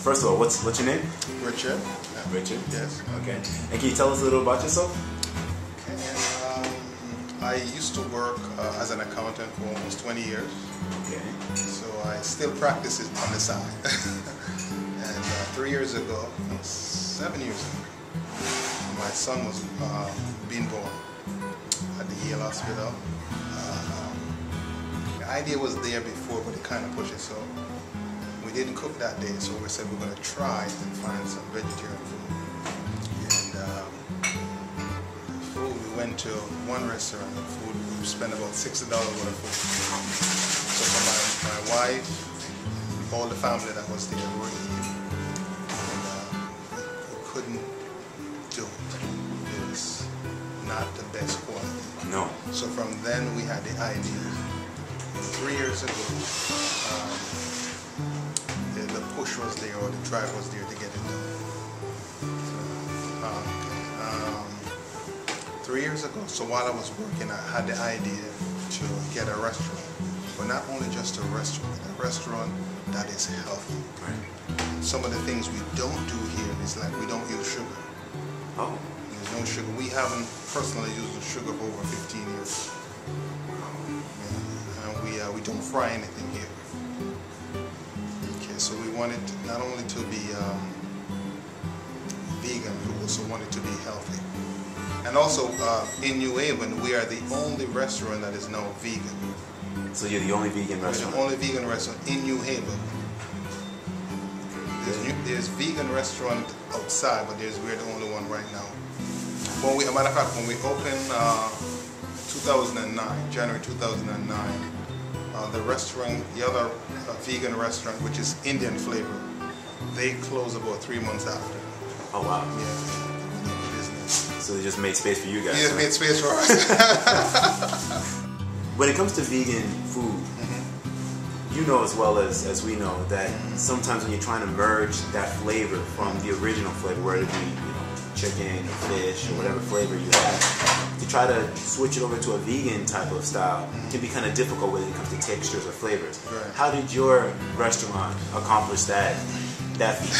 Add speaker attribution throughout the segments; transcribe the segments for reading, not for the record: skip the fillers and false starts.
Speaker 1: First of all, what's your name?
Speaker 2: Richard.
Speaker 1: Richard?
Speaker 2: Yes.
Speaker 1: Okay. And can you tell us a little about yourself?
Speaker 2: Okay. I used to work as an accountant for almost 20 years.
Speaker 1: Okay.
Speaker 2: So I still practice it on the side. And 3 years ago, 7 years ago, my son was being born at the Yale Hospital. The idea was there before, but it kind of pushed it. So we didn't cook that day, so we said we're going to try and find some vegetarian food. And food, we went to one restaurant, and food, we spent about $60 worth of food. So for my wife, all the family that was there were eating. And we couldn't do it. It was not the best quality.
Speaker 1: No.
Speaker 2: So from then we had the idea. 3 years ago, the push was there, or the drive was there to get it done. So, 3 years ago, so while I was working, I had the idea to get a restaurant. But not only just a restaurant that is healthy.
Speaker 1: Right.
Speaker 2: Some of the things we don't do here is like we don't use sugar.
Speaker 1: Oh.
Speaker 2: There's no sugar. We haven't personally used the sugar for over 15 years. We don't fry anything here. Okay, so we wanted not only to be vegan, we also wanted to be healthy. And also in New Haven, we are the only restaurant that is now vegan.
Speaker 1: So you're the only vegan restaurant?
Speaker 2: We're the only vegan restaurant in New Haven. There's vegan restaurant outside, but we're the only one right now. When as a matter of fact, when we opened 2009, January 2009, the restaurant, the other vegan restaurant, which is Indian flavor, they closed about 3 months after.
Speaker 1: Oh wow.
Speaker 2: Yeah. Business.
Speaker 1: So they just made space for you guys.
Speaker 2: Yeah, made space for us.
Speaker 1: When it comes to vegan food, you know as well as we know that sometimes when you're trying to merge that flavor from the original flavor, whether it be chicken or fish or whatever flavor you have, to try to switch it over to a vegan type of style can be kind of difficult when it comes to textures or flavors.
Speaker 2: Right.
Speaker 1: How did your restaurant accomplish that feat?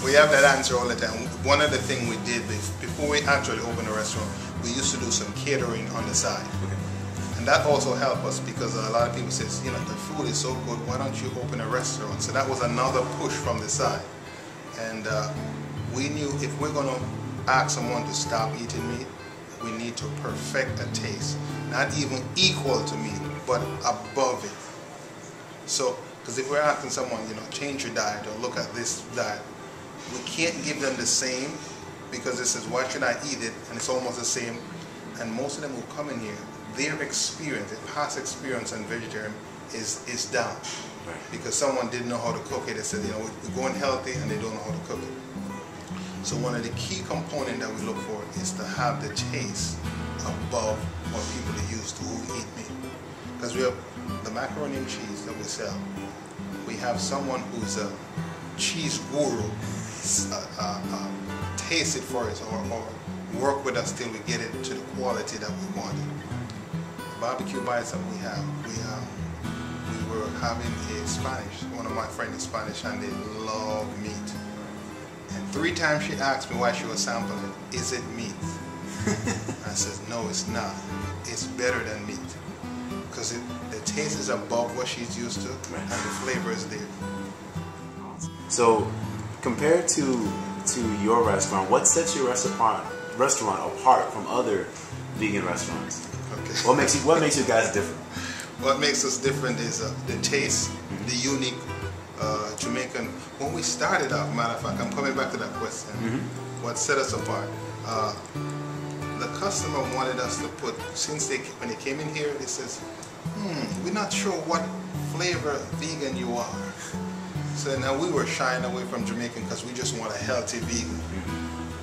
Speaker 2: We have that answer all the time. One of the things we did before we actually opened a restaurant, we used to do some catering on the side. Okay. And that also helped us because a lot of people say, the food is so good, why don't you open a restaurant? So that was another push from the side. And we knew if we're going to ask someone to stop eating meat, we need to perfect a taste. Not even equal to meat, but above it. So, because if we're asking someone, change your diet or look at this diet, we can't give them the same because this is why should I eat it, and it's almost the same. And most of them who come in here, their experience, their past experience on vegetarian is down. Right. Because someone didn't know how to cook it. They said, we're going healthy and they don't know how to cook it. So one of the key components that we look for is to have the taste above what people are used to who eat meat. Because we have the macaroni and cheese that we sell. We have someone who's a cheese guru taste it for us or work with us till we get it to the quality that we want. The barbecue bites that we have, we were having one of my friends is Spanish, and they love meat. And 3 times she asked me why she was sampling, is it meat? I said, no, it's not. It's better than meat. Because the taste is above what she's used to, and the flavor is there.
Speaker 1: So, compared to your restaurant, what sets your restaurant apart from other vegan restaurants?
Speaker 2: Okay.
Speaker 1: What makes you guys different?
Speaker 2: What makes us different is the taste, the unique Jamaican. When we started out, matter of fact, I'm coming back to that question. What set us apart? The customer wanted us to put, when they came in here, they says, we're not sure what flavor vegan you are. So now we were shying away from Jamaican because we just want a healthy vegan.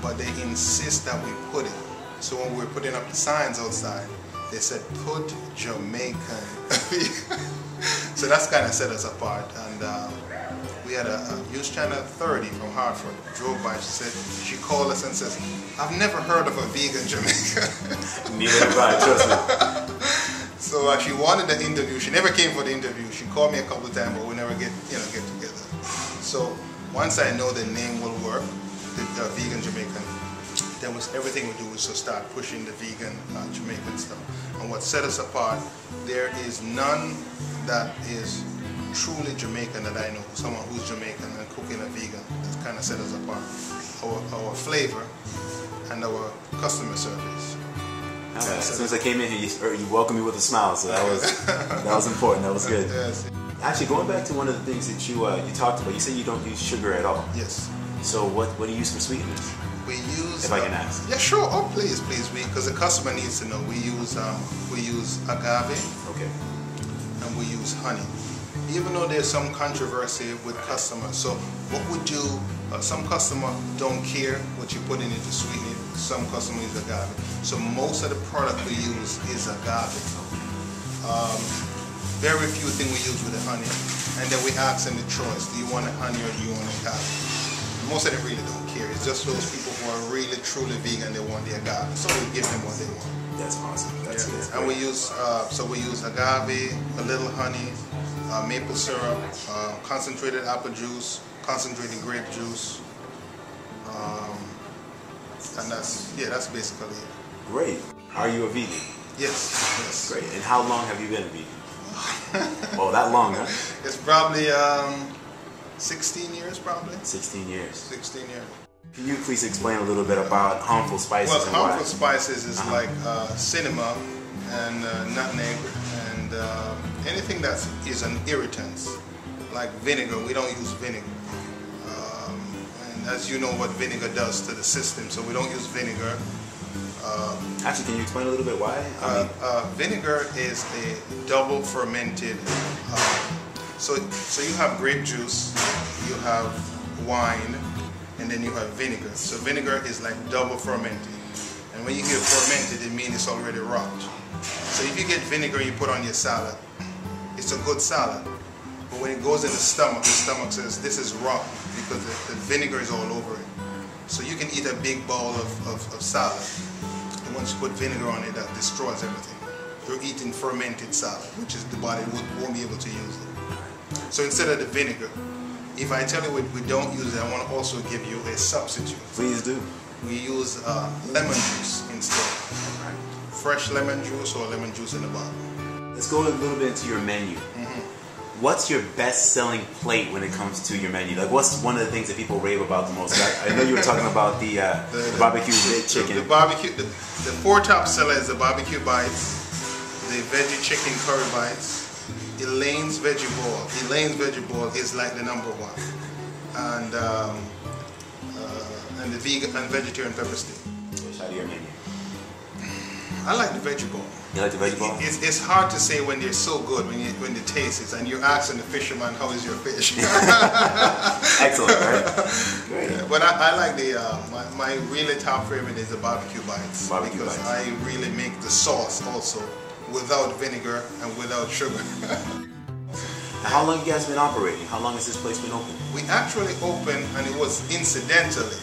Speaker 2: But they insist that we put it. So when we were putting up the signs outside, they said, put Jamaican. So that's kind of set us apart. And we had a news channel 30 from Hartford, drove by, she called us and says, I've never heard of a vegan Jamaican.
Speaker 1: Neither have I, trust me.
Speaker 2: So she wanted the interview. She never came for the interview. She called me a couple of times, but we never get together. So once I know the name will work, the vegan Jamaican, then everything we do is to start pushing the vegan Jamaican stuff. And what set us apart, there is none that is truly Jamaican that I know, someone who's Jamaican and cooking a vegan. That's kind of set us apart. Our flavor and our customer service.
Speaker 1: As soon as I came in here, you welcomed me with a smile, so that was important. That was good.
Speaker 2: Yes.
Speaker 1: Actually, going back to one of the things that you talked about, you said you don't use sugar at all.
Speaker 2: Yes.
Speaker 1: So what do you use for sweeteners?
Speaker 2: We use.
Speaker 1: If I can ask.
Speaker 2: Yeah, sure. Oh, please, because the customer needs to know. We use agave.
Speaker 1: Okay.
Speaker 2: And we use honey. Even though there's some controversy with customers, so what we do, some customer don't care what you put in it to sweeten it. Some customer use agave. So most of the product we use is agave. Very few things we use with the honey, and then we ask them the choice: do you want a honey or do you want agave? Most of them really don't care. It's just those people who are really truly vegan, they want the agave. So we give them what they want.
Speaker 1: That's awesome. That's good.
Speaker 2: And we use agave, a little honey, maple syrup, concentrated apple juice, concentrated grape juice, and that's basically it.
Speaker 1: Great. Are you a vegan?
Speaker 2: Yes.
Speaker 1: Great. And how long have you been a vegan? Oh, that long, huh?
Speaker 2: It's probably 16 years, probably.
Speaker 1: 16 years.
Speaker 2: 16 years.
Speaker 1: Can you please explain a little bit about harmful spices?
Speaker 2: Well,
Speaker 1: and
Speaker 2: harmful
Speaker 1: why?
Speaker 2: spices is like cinnamon and nutmeg and anything that is an irritant, like vinegar. We don't use vinegar. And as you know what vinegar does to the system, so we don't use vinegar.
Speaker 1: Actually, can you explain a little bit why?
Speaker 2: Vinegar is a double fermented. So you have grape juice, you have wine, and then you have vinegar. So vinegar is like double fermented. And when you hear fermented, it means it's already rotted. So if you get vinegar and you put on your salad, it's a good salad. But when it goes in the stomach says this is rotten because the vinegar is all over it. So you can eat a big bowl of salad. And once you put vinegar on it, that destroys everything. You're eating fermented salad, which is the body won't be able to use it. So instead of the vinegar, if I tell you we don't use it, I want to also give you a substitute.
Speaker 1: Please do.
Speaker 2: We use lemon juice instead. Fresh lemon juice or lemon juice in the bottle.
Speaker 1: Let's go a little bit into your menu. What's your best-selling plate when it comes to your menu? Like, what's one of the things that people rave about the most? I know you were talking about the barbecue chicken.
Speaker 2: The four top seller is the barbecue bites, the veggie chicken curry bites, Elaine's veggie ball. Elaine's veggie ball is like the number one, and the vegan and vegetarian pepper steak.
Speaker 1: Shout out your menu.
Speaker 2: I like the veggie ball.
Speaker 1: You like the veggie ball?
Speaker 2: It's hard to say when they're so good when the taste is, and you're asking the fisherman how is your fish.
Speaker 1: Excellent, right? Great.
Speaker 2: Yeah, but I like the my really top favorite is the barbecue bites because I really make the sauce also without vinegar and without sugar.
Speaker 1: How long have you guys been operating? How long has this place been open?
Speaker 2: We actually opened, and it was incidentally,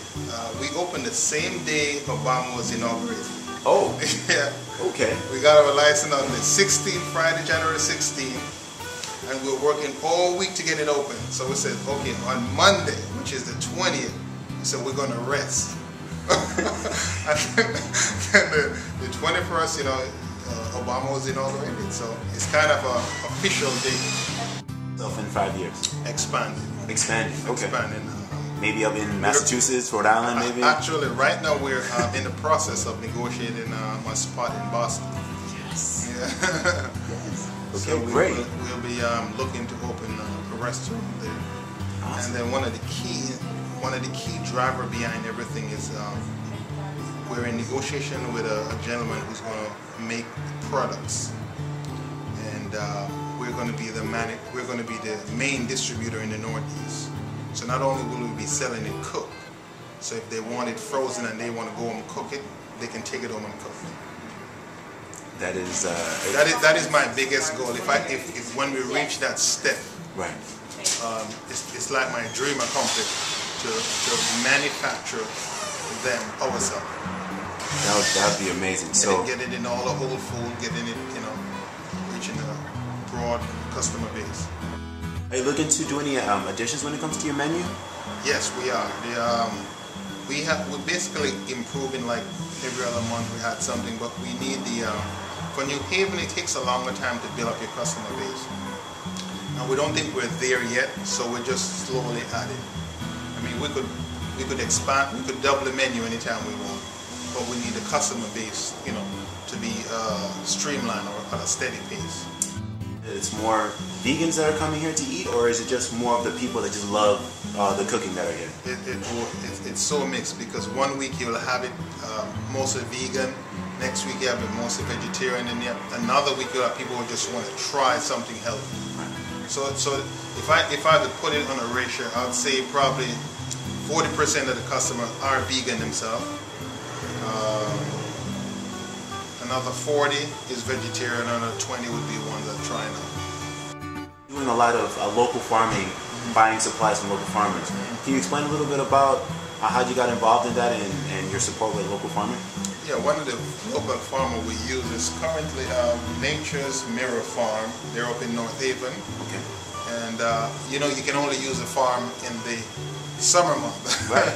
Speaker 2: we opened the same day Obama was inaugurated.
Speaker 1: Oh,
Speaker 2: yeah.
Speaker 1: Okay.
Speaker 2: We got our license on the 16th, Friday, January 16th, and we were working all week to get it open. So we said, okay, on Monday, which is the 20th, we said we're going to rest. And then the 21st, you know, Obama was inaugurated, so it's kind of an official date.
Speaker 1: So in 5 years?
Speaker 2: Expanding.
Speaker 1: Expanding, okay.
Speaker 2: Expanding.
Speaker 1: Maybe up in Massachusetts, Rhode Island, maybe?
Speaker 2: Actually, right now we're in the process of negotiating my spot in Boston.
Speaker 1: Yes.
Speaker 2: Yeah.
Speaker 1: Yes. Okay,
Speaker 2: So
Speaker 1: great.
Speaker 2: We'll be looking to open a restaurant there.
Speaker 1: Awesome.
Speaker 2: And then one of the key driver behind everything is we're in negotiation with a gentleman who's going to make products, and we're going to be the main distributor in the Northeast. So not only will we be selling it cooked, so if they want it frozen and they want to go home and cook it, they can take it home and cook it.
Speaker 1: That is
Speaker 2: that is my biggest goal. If when we reach that step,
Speaker 1: right.
Speaker 2: It's like my dream accomplished to manufacture them ourselves.
Speaker 1: That'd be amazing. So
Speaker 2: Get it in all the whole food, getting it, reaching a broad customer base.
Speaker 1: Are you looking to do any additions when it comes to your menu?
Speaker 2: Yes, we are. We're basically improving, like every other month we had something, but we need for New Haven it takes a longer time to build up your customer base. And we don't think we're there yet, so we're just slowly adding. I mean, we could expand, we could double the menu anytime we want, but we need the customer base, you know, to be streamlined or at a steady pace.
Speaker 1: It's more vegans that are coming here to eat, or is it just more of the people that just love the cooking that are here?
Speaker 2: It's so mixed, because one week you'll have it mostly vegan, next week you have it mostly vegetarian, and another week you'll have people who just want to try something healthy. So if I had to put it on a ratio, I would say probably 40% of the customers are vegan themselves. Another 40 is vegetarian, another 20 would be ones that are trying out.
Speaker 1: Doing a lot of local farming, buying supplies from local farmers. Can you explain a little bit about how you got involved in that and your support with local farming?
Speaker 2: Yeah, one of the local farmers we use is currently Nature's Mirror Farm. They're up in North Haven.
Speaker 1: Okay.
Speaker 2: And you know, you can only use a farm in the summer month.
Speaker 1: Right.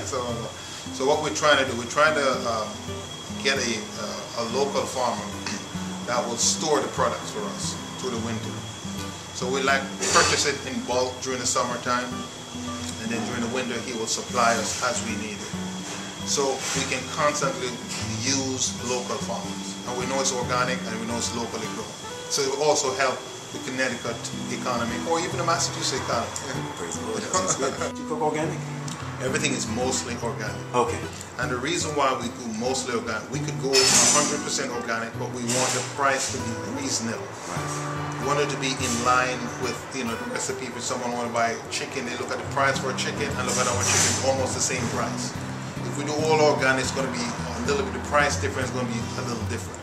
Speaker 2: So what we're trying to do, we're trying to get a local farmer that will store the products for us through the winter. So we like purchase it in bulk during the summertime, and then during the winter he will supply us as we need it. So we can constantly use local farmers, and we know it's organic and we know it's locally grown. So it will also help the Connecticut economy, or even the Massachusetts economy.
Speaker 1: Praise the Lord. That's good. Do you cook organic?
Speaker 2: Everything is mostly organic.
Speaker 1: Okay.
Speaker 2: And the reason why we do mostly organic, we could go 100% organic, but we want the price to be reasonable.
Speaker 1: Right.
Speaker 2: We want it to be in line with, you know, the recipe. If someone want to buy chicken, they look at the price for a chicken and look at our chicken, almost the same price. If we do all organic, it's going to be a little bit, the price difference is going to be a little different.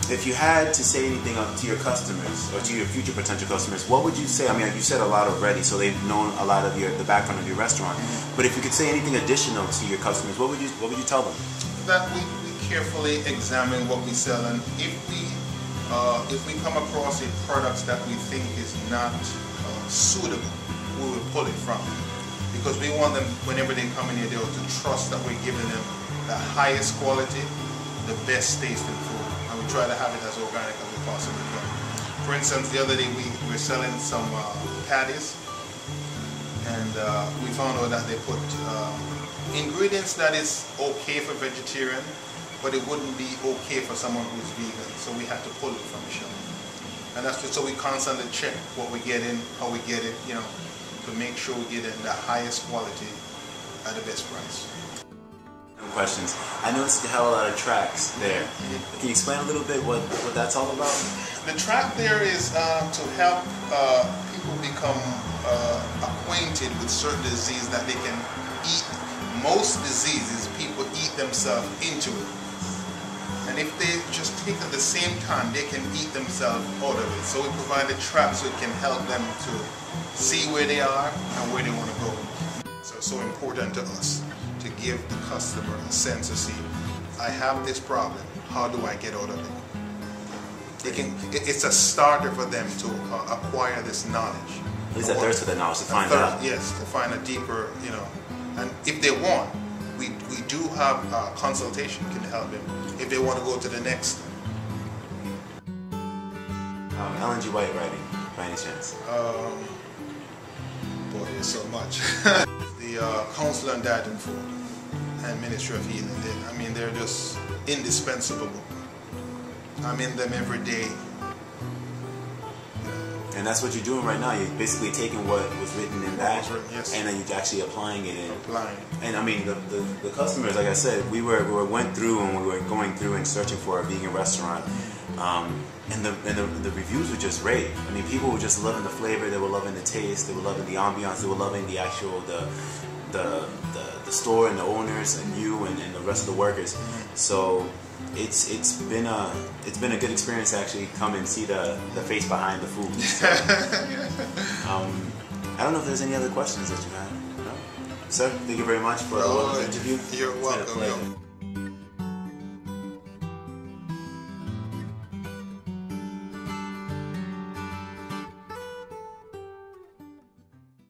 Speaker 1: If you had to say anything to your customers or to your future potential customers, what would you say? I mean, you said a lot already, so they've known a lot of the background of your restaurant. But if you could say anything additional to your customers, what would you tell them?
Speaker 2: That we carefully examine what we sell, and if we come across a product that we think is not suitable, we will pull it from them. Because we want them, whenever they come in here, they will to trust that we're giving them the highest quality, the best tasting food. And we try to have it as organic as we possibly can. For instance, the other day we were selling some patties, and we found out that they put ingredients that is okay for vegetarian, but it wouldn't be okay for someone who's vegan. So we had to pull it from the shelf. And that's just so we constantly check what we get in, how we get it, you know, to make sure we get in the highest quality at the best price.
Speaker 1: Questions. I noticed you have a lot of tracks there. Can you explain a little bit what that's all about?
Speaker 2: The track there is to help people become acquainted with certain disease that they can eat. Most diseases people eat themselves into it. And if they just take at the same time, they can eat themselves out of it. So we provide a trap so it can help them to see where they are and where they want to go. So it's so important to us to give the customer a sense to see, I have this problem, how do I get out of it? It's a starter for them to acquire this knowledge.
Speaker 1: At least a thirst for the knowledge, to find out.
Speaker 2: Yes, to find a deeper, you know. And if they want, we do have a consultation can help them if they want to go to the next.
Speaker 1: Ellen G. White writing, by any chance?
Speaker 2: Boy, there's so much. The Council on Diet and Food and Ministry of Healing, they're just indispensable. I'm in them every day.
Speaker 1: And that's what you're doing right now. You're basically taking what was written in that,
Speaker 2: yes,
Speaker 1: and then you're actually applying it in.
Speaker 2: Applying.
Speaker 1: And I mean, the customers, like I said, we went through and we were going through and searching for a vegan restaurant, and the reviews were just great. I mean, people were just loving the flavor, they were loving the taste, they were loving the ambiance, they were loving the actual the store and the owners and you and the rest of the workers. So it's been a good experience to actually come and see the face behind the food. So, I don't know if there's any other questions that you have. No? Sir, thank you very much for the interview.
Speaker 2: You're welcome.